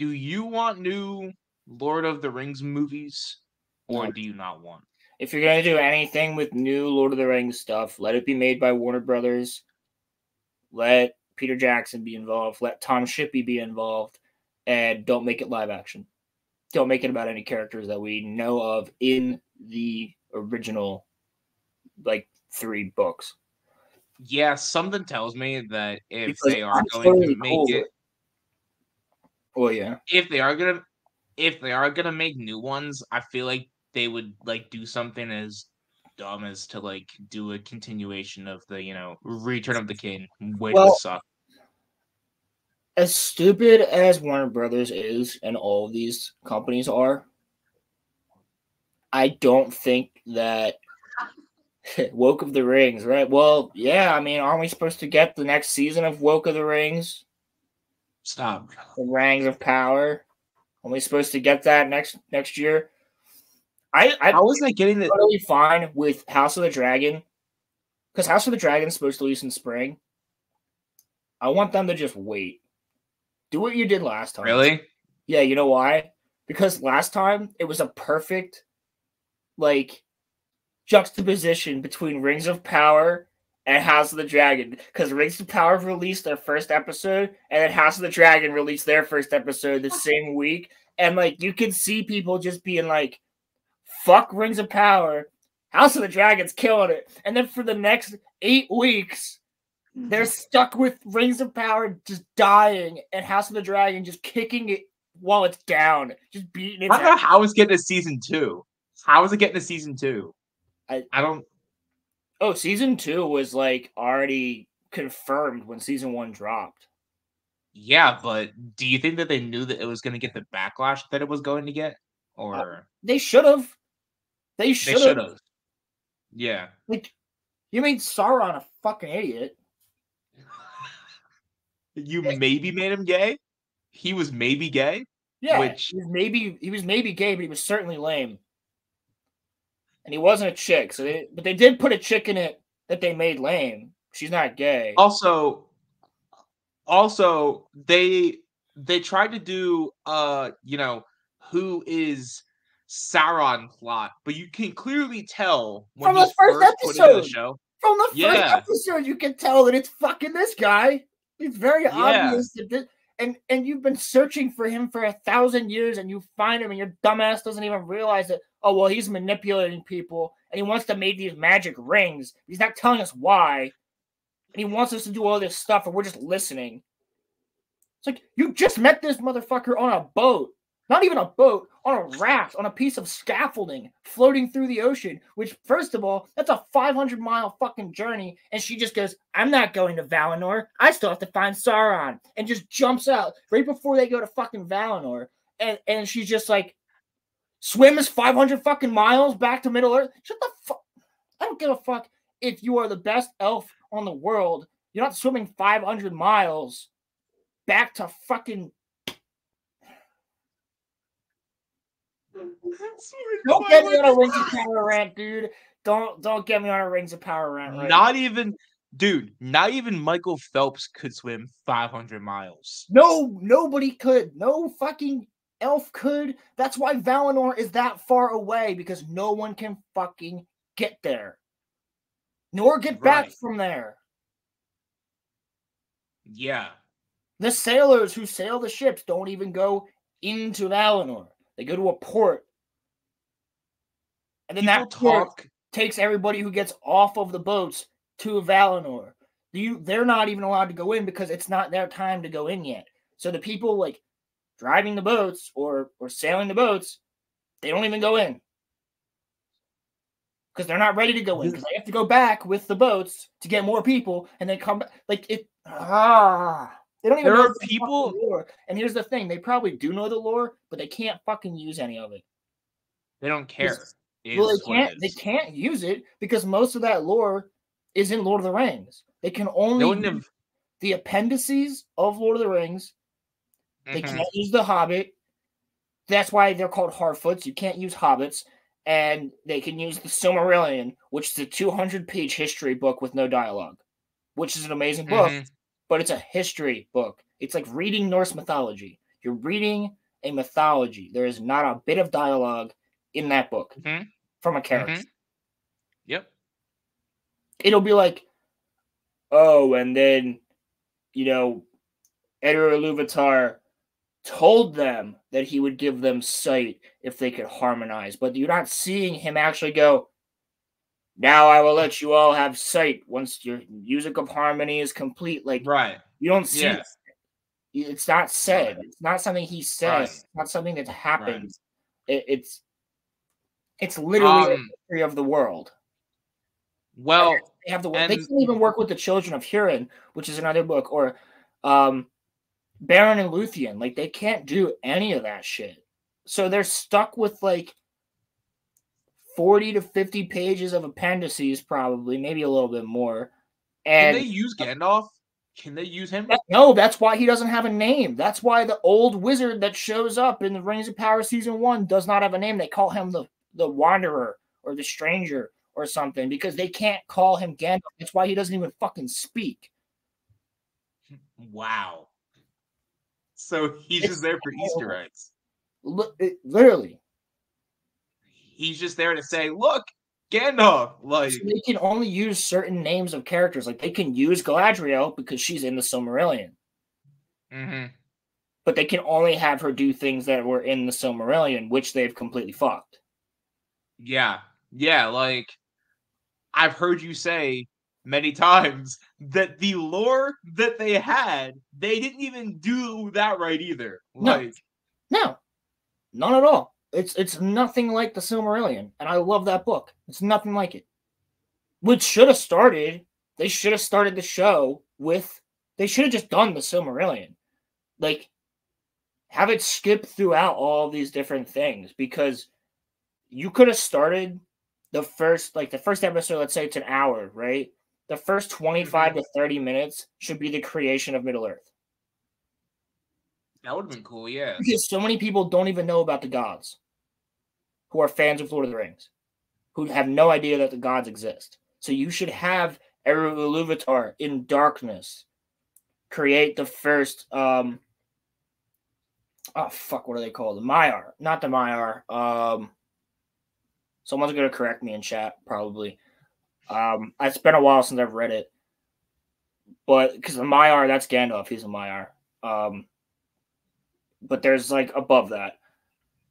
do you want new Lord of the Rings movies, or No. do you not want? If you're gonna do anything with new Lord of the Rings stuff, let it be made by Warner Brothers. Let Peter Jackson be involved. Let Tom Shippey be involved, and don't make it live action. Don't make it about any characters that we know of in the original, like 3 books. Yeah, something tells me that if Because they are I'm going totally to make cool. it, Well, yeah. if they are gonna make new ones, I feel like they would like do something as dumb as to like do a continuation of the Return of the King, which would Well, suck. as stupid as Warner Brothers is, and all of these companies are, I don't think that Woke of the Rings, right? Well, yeah, I mean, aren't we supposed to get the next season of Woke of the Rings? Stop. The Rings of Power? Aren't we supposed to get that next year? I'm How was I getting it? totally fine with House of the Dragon, because House of the Dragon is supposed to release in spring. I want them to just wait. Do what you did last time. Really? Yeah, you know why? Because last time it was a perfect, like, juxtaposition between Rings of Power and House of the Dragon. Because Rings of Power released their first episode, and then House of the Dragon released their first episode the same week. And, like, you can see people just being like, fuck Rings of Power. House of the Dragon's killing it. And then for the next 8 weeks, they're stuck with Rings of Power just dying and House of the Dragon just kicking it while it's down. Just beating it. I don't know how it's getting a season 2. How is it getting a season 2? I don't. Oh, season 2 was like already confirmed when season 1 dropped. Yeah, but do you think that they knew that it was going to get the backlash that it was going to get? Or they should have. They should have. Yeah. Like, you made Sauron a fucking idiot. You maybe made him gay? He was maybe gay? Yeah, Which he was maybe gay, but he was certainly lame. And he wasn't a chick, but they did put a chick in it that they made lame. She's not gay. Also, they tried to do who is Sauron plot, but you can clearly tell when from the first episode. From the first episode, you can tell that it's fucking this guy. It's very obvious that this, and you've been searching for him for 1,000 years, and you find him, and your dumbass doesn't even realize that. Oh well, he's manipulating people, and he wants to make these magic rings. He's not telling us why, and he wants us to do all this stuff, and we're just listening. It's like you just met this motherfucker on a boat. Not even a boat, on a raft, on a piece of scaffolding, floating through the ocean, which, first of all, that's a 500-mile fucking journey, and she just goes, I'm not going to Valinor. I still have to find Sauron, and just jumps out right before they go to fucking Valinor, and she's just like, swims 500 fucking miles back to Middle-earth? Shut the fuck. I don't give a fuck if you are the best elf on the world. You're not swimming 500 miles back to fucking... Don't get me on a Rings of Power rant, dude. Don't get me on a Rings of Power rant. Right? Not even Michael Phelps could swim 500 miles. No, nobody could. No fucking elf could. That's why Valinor is that far away, because no one can fucking get there. Nor get back from there. Yeah. The sailors who sail the ships don't even go into Valinor. They go to a port. And then that port takes everybody who gets off of the boats to Valinor. They're not even allowed to go in because it's not their time to go in yet. So the people like driving the boats or sailing the boats, they don't even go in. Because they're not ready to go in. Because they have to go back with the boats to get more people and then come back. Like it. They don't even know people. Lore. And here's the thing: they probably do know the lore, but they can't fucking use any of it. They don't care. Well, they can't use it because most of that lore is in Lord of the Rings. They can only use the appendices of Lord of the Rings. They can't use the Hobbit. That's why they're called Harfoots. You can't use hobbits. And they can use the Silmarillion, which is a 200-page history book with no dialogue, which is an amazing book. But it's a history book. It's like reading Norse mythology. You're reading a mythology. There is not a bit of dialogue in that book from a character. Yep. It'll be like, oh, and then, Edgar Iluvatar told them that he would give them sight if they could harmonize, but you're not seeing him actually go, now I will let you all have sight once your music of harmony is complete. Like, you don't see it. It's not said. It's not something he says. It's not something that happens. It's literally the history of the world. Well, they have the they can't even work with the Children of Hurin, which is another book, or Baron and Luthien. Like, they can't do any of that shit. So they're stuck with like 40 to 50 pages of appendices, probably, maybe a little bit more. And can they use Gandalf? Can they use him? No, that's why he doesn't have a name. That's why the old wizard that shows up in the Rings of Power Season 1 does not have a name. They call him the Wanderer or the Stranger or something, because they can't call him Gandalf. That's why he doesn't even fucking speak. Wow. So he's just there for Easter eggs. Literally. He's just there to say, look, Gandalf. Like, so they can only use certain names of characters. Like, they can use Galadriel because she's in the Silmarillion. But they can only have her do things that were in the Silmarillion, which they've completely fucked. Yeah. Yeah, like, I've heard you say many times that the lore that they had, they didn't even do that right either. Like, no, none at all. It's nothing like the Silmarillion, and I love that book. It's nothing like it. Which should have started. They should have started the show with. They should have just done the Silmarillion, like, have it skip throughout all of these different things, because you could have started the first episode. Let's say it's an hour, right? The first 25 to 30 minutes should be the creation of Middle Earth. That would have been cool, yeah. Because so many people don't even know about the gods who are fans of Lord of the Rings, who have no idea that the gods exist. So you should have Eru Iluvatar in darkness create the first what are they called? The Maiar. Not the Maiar. Someone's gonna correct me in chat, probably. It's been a while since I've read it. But because the Maiar, that's Gandalf, he's a Maiar. But there's like above that.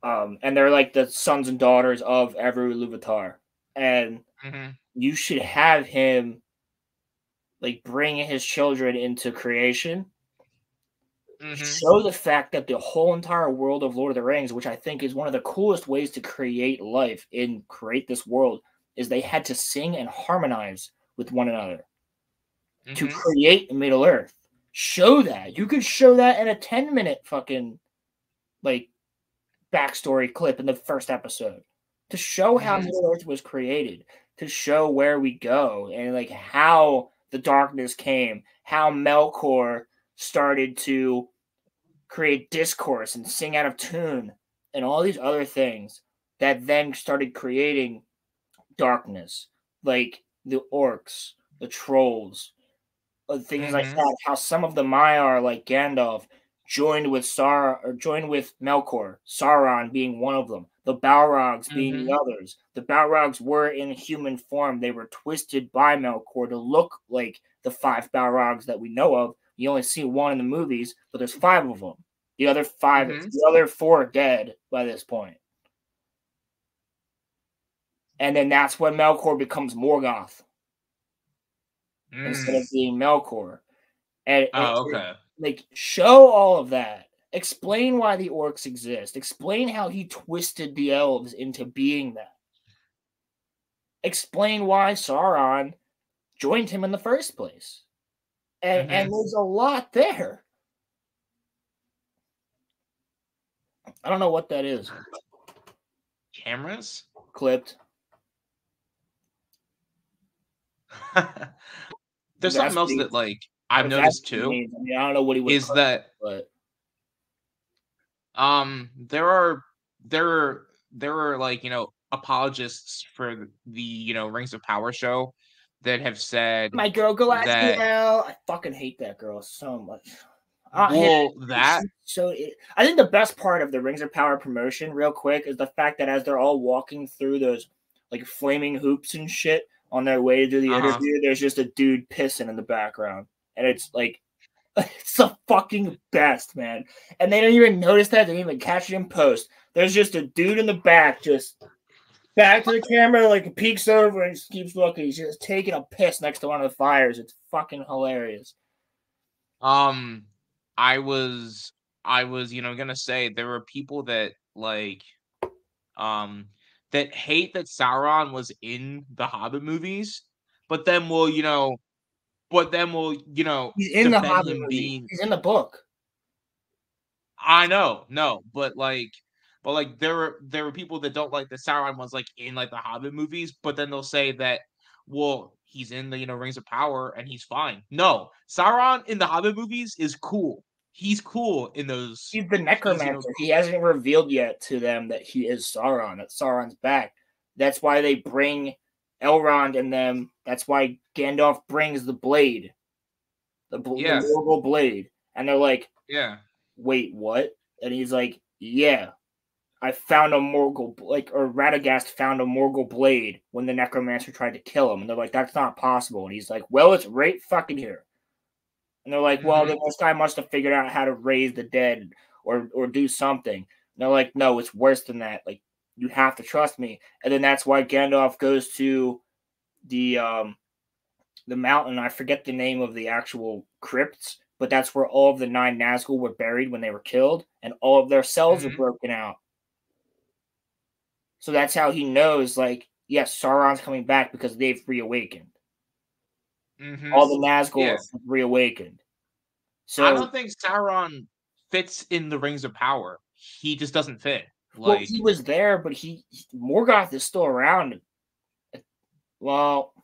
And they're like the sons and daughters of Eru Iluvatar. And you should have him like bring his children into creation. Show the fact that the whole entire world of Lord of the Rings, which I think is one of the coolest ways to create life and create this world, is they had to sing and harmonize with one another to create Middle Earth. Show that. You could show that in a 10-minute fucking like backstory clip in the first episode to show how Middle Earth was created, to show where we go, and like how the darkness came, how Melkor started to create discourse and sing out of tune, and all these other things that then started creating darkness, like the orcs, the trolls, things like that. How some of the Maiar, like Gandalf, joined with Melkor, Sauron being one of them, the Balrogs being the others. The Balrogs were in human form. They were twisted by Melkor to look like the 5 Balrogs that we know of. You only see one in the movies, but there's 5 of them. The other 4 are dead by this point. And then that's when Melkor becomes Morgoth instead of being Melkor. And like, show all of that. Explain why the orcs exist. Explain how he twisted the elves into being that. Explain why Sauron joined him in the first place. And there's a lot there. I don't know what that is. Cameras? Clipped. There's something else that like I've noticed too. I mean, I don't know what he was. Is that but there are like, you know, apologists for the, you know, Rings of Power show that have said my girl Galadriel. I fucking hate that girl so much. Well, that. So I think the best part of the Rings of Power promotion, real quick, is the fact that as they're all walking through those like flaming hoops and shit on their way to the interview, there's just a dude pissing in the background, and it's like it's the fucking best, man. And they don't even notice that; they didn't even catch it in post. There's just a dude in the back, just back to the camera, like peeks over and just keeps looking. He's just taking a piss next to one of the fires. It's fucking hilarious. I was, gonna say there were people that like, that hate that Sauron was in the Hobbit movies, but then will, he's in the Hobbit movie. He's in the book. I know, no, but there were people that don't like that Sauron was like in like the Hobbit movies, but then they'll say that, well, he's in the Rings of Power and he's fine. No, Sauron in the Hobbit movies is cool. He's cool in those. He's the necromancer. He hasn't revealed yet to them that he is Sauron. That Sauron's back. That's why they bring Elrond and them. That's why Gandalf brings the blade, the Morgul blade, and they're like, "Yeah, wait, what?" And he's like, "Yeah, I found a Morgul, or Radagast found a Morgul blade when the necromancer tried to kill him." And they're like, "That's not possible." And he's like, "Well, it's right fucking here." And they're like, well, then this guy must have figured out how to raise the dead or do something. And they're like, no, it's worse than that. Like, you have to trust me. And then that's why Gandalf goes to the mountain. I forget the name of the actual crypts, but that's where all of the 9 Nazgul were buried when they were killed, and all of their cells were broken out. So that's how he knows, like, yes, Sauron's coming back because they've reawakened. All the Nazgul have reawakened. So I don't think Sauron fits in the Rings of Power. He just doesn't fit. Well, he was there, but Morgoth is still around. Well,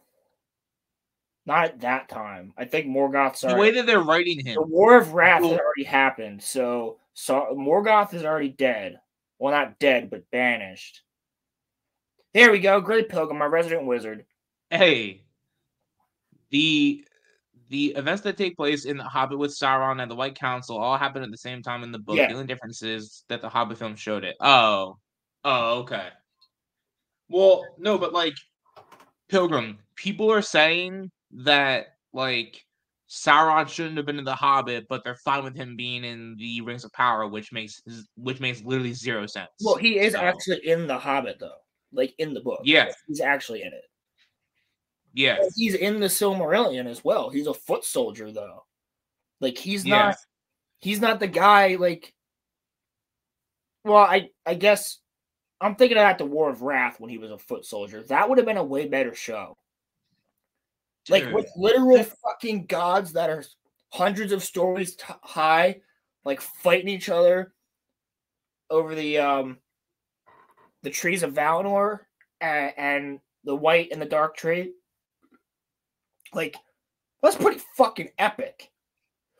not at that time. I think Morgoth's the way that they're writing him. The War of Wrath had already happened, so Morgoth is already dead. Well, not dead, but banished. There we go. Great Pilgrim, my resident wizard. Hey. The events that take place in The Hobbit with Sauron and the White Council all happen at the same time in the book. The only difference is that the Hobbit film showed it. Oh, okay. Well, no, but like, Pilgrim, people are saying that like Sauron shouldn't have been in the Hobbit, but they're fine with him being in the Rings of Power, which makes literally 0 sense. Well, he is actually in the Hobbit, though, like in the book. Yeah, he's actually in it. Yeah, he's in the Silmarillion as well. He's a foot soldier, though. Like he's not the guy. Like, well, I guess I'm thinking about the War of Wrath when he was a foot soldier. That would have been a way better show. Dude. Like with literal fucking gods that are hundreds of stories high, like fighting each other over the trees of Valinor and the white and the dark tree. Like, that's pretty fucking epic.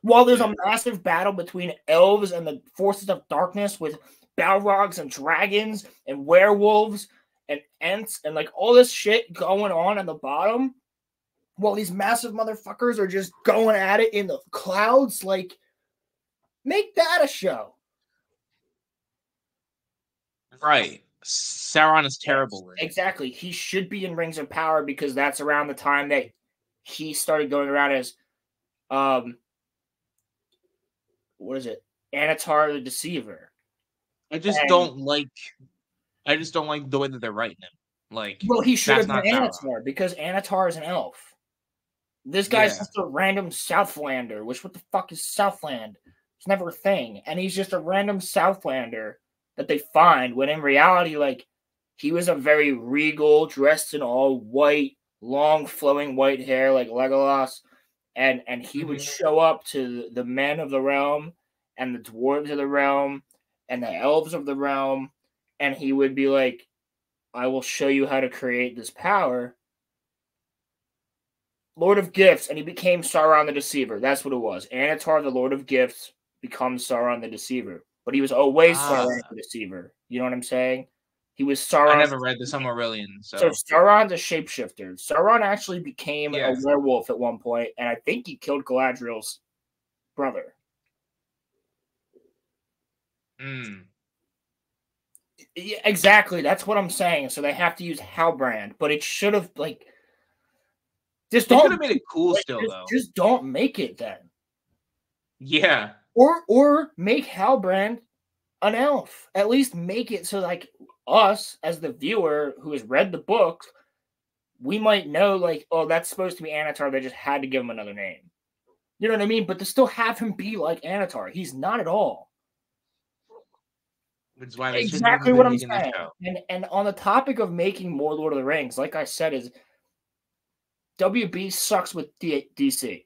While there's a massive battle between elves and the forces of darkness with Balrogs and dragons and werewolves and ents and like all this shit going on at the bottom, while these massive motherfuckers are just going at it in the clouds, like, make that a show. Right. Sauron is terrible. Yes, exactly. He should be in Rings of Power because that's around the time that he started going around as, what is it? Anatar the Deceiver. I just don't like the way that they're writing him. Like, well, he should have been Anatar because Anatar is an elf. This guy's just a random Southlander. Which what the fuck is Southland? It's never a thing, and he's just a random Southlander that they find. When in reality, like, he was a very regal, dressed in all white. Long flowing white hair like Legolas, and he would show up to the men of the realm and the dwarves of the realm and the elves of the realm, and he would be like, I will show you how to create this power. Lord of Gifts, and he became Sauron the Deceiver. That's what it was. Anatar, the Lord of Gifts, becomes Sauron the Deceiver. But he was always Sauron the Deceiver. You know what I'm saying? He was Sauron. I never read the Silmarillion. So Sauron's a shapeshifter. Sauron actually became a werewolf at one point, and I think he killed Galadriel's brother. Yeah, exactly. That's what I'm saying. So they have to use Halbrand, but it should have just they don't could have made it cool still though. Just don't make it then. Yeah. Or make Halbrand an elf. At least make it so like us as the viewer who has read the book, we might know like, oh, that's supposed to be Anatar. They just had to give him another name. You know what I mean? But to still have him be like Anatar, he's not at all. Which is why they exactly what I'm saying. And on the topic of making more Lord of the Rings, like I said, is WB sucks with DC,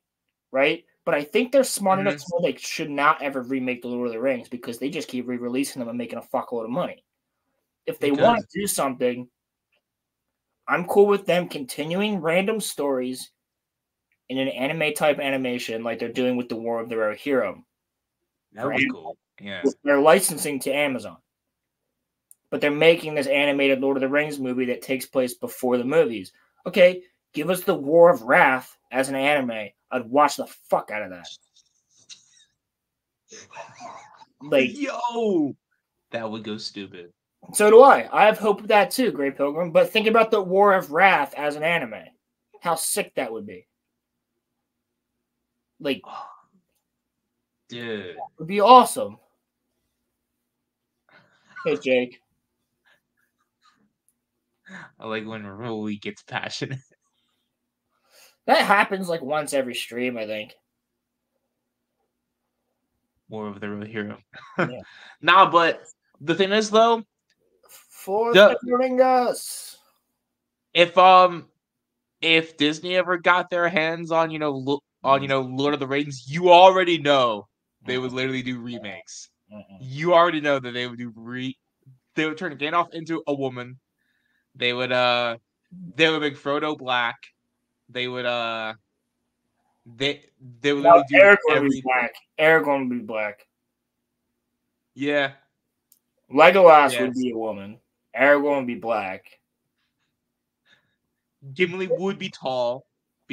right? But I think they're smart enough to know they should not ever remake the Lord of the Rings because they just keep re-releasing them and making a fuckload of money. If they want to do something, I'm cool with them continuing random stories in an anime type animation like they're doing with the War of the Rohirrim. That was cool. Yeah. They're licensing to Amazon. But they're making this animated Lord of the Rings movie that takes place before the movies. Okay, give us the War of Wrath as an anime. I'd watch the fuck out of that. Like, yo, that would go stupid. So do I. I have hope of that too, Great Pilgrim. But think about the War of Wrath as an anime. How sick that would be. Like, dude, it would be awesome. Hey, Jake. I like when Rolly gets passionate. That happens like once every stream, I think. More of the Rohirrim. Yeah. Nah, but the thing is though, for the Ringas. If Disney ever got their hands on Lord of the Rings, you already know they would literally do remakes. You already know that they would do they would turn Gandalf into a woman. They would make Frodo black. They would they would literally do Aragorn would be black. Aragorn would be black. Yeah. Legolas would be a woman. Aragorn would be black. Gimli would be tall.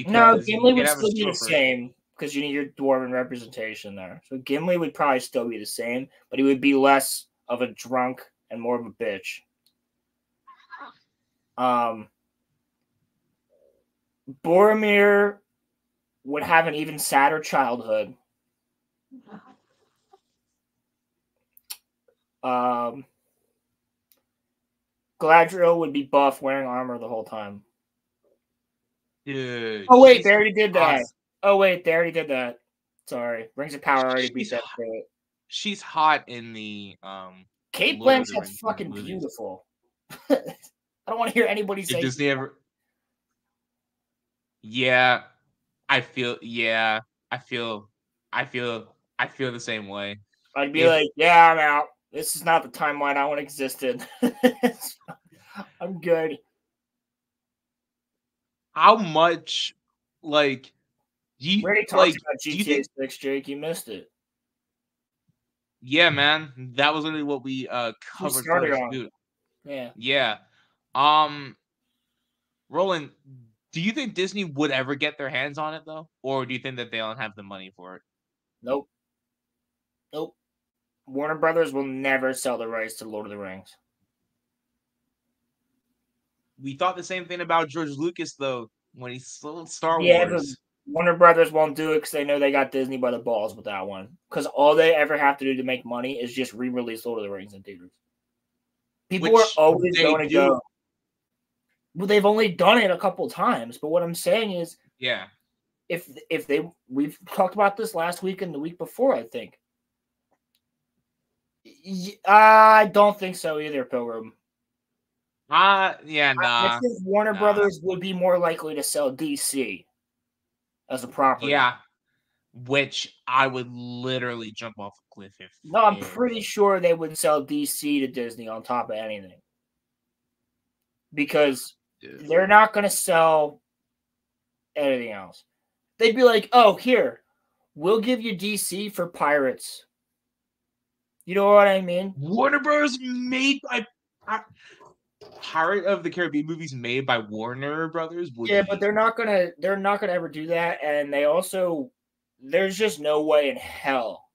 No, Gimli would still be the same because you need your dwarven representation there. So Gimli would probably still be the same, but he would be less of a drunk and more of a bitch. Boromir would have an even sadder childhood. Galadriel would be buff, wearing armor the whole time. Dude. Oh wait, they already did that. Awesome. Oh wait, they already did that. Sorry, Rings of Power already beat that to it. She's hot in the Kate Blanchett's fucking beautiful. I don't want to hear anybody say Disney ever. Yeah, I feel the same way. I'd be like, yeah, I'm out. This is not the timeline I want existed. I'm good. How much, like, we already talked about GTA 6, Jake. You missed it. Yeah, man. That was literally what we covered first. Dude. Yeah. Yeah. Roland, do you think Disney would ever get their hands on it, though? Or do you think that they don't have the money for it? Nope. Warner Brothers will never sell the rights to Lord of the Rings. We thought the same thing about George Lucas, though, when he sold Star Wars. Warner Brothers won't do it because they know they got Disney by the balls with that one. Because all they ever have to do to make money is just re-release Lord of the Rings in theaters. People are always going to go. Well, they've only done it a couple times, but what I'm saying is, yeah, we've talked about this last week and the week before, I think. I don't think so either, Pilgrim. Yeah, nah. I think Warner Brothers would be more likely to sell DC as a property. Yeah, which I would literally jump off a cliff if. No, I'm pretty sure they would sell DC to Disney on top of anything. Because they're not going to sell anything else. They'd be like, oh, here, we'll give you DC for Pirates. You know what I mean? Warner Bros. Made by Pirate of the Caribbean movies made by Warner Brothers. But they're not gonna ever do that. And they also, there's just no way in hell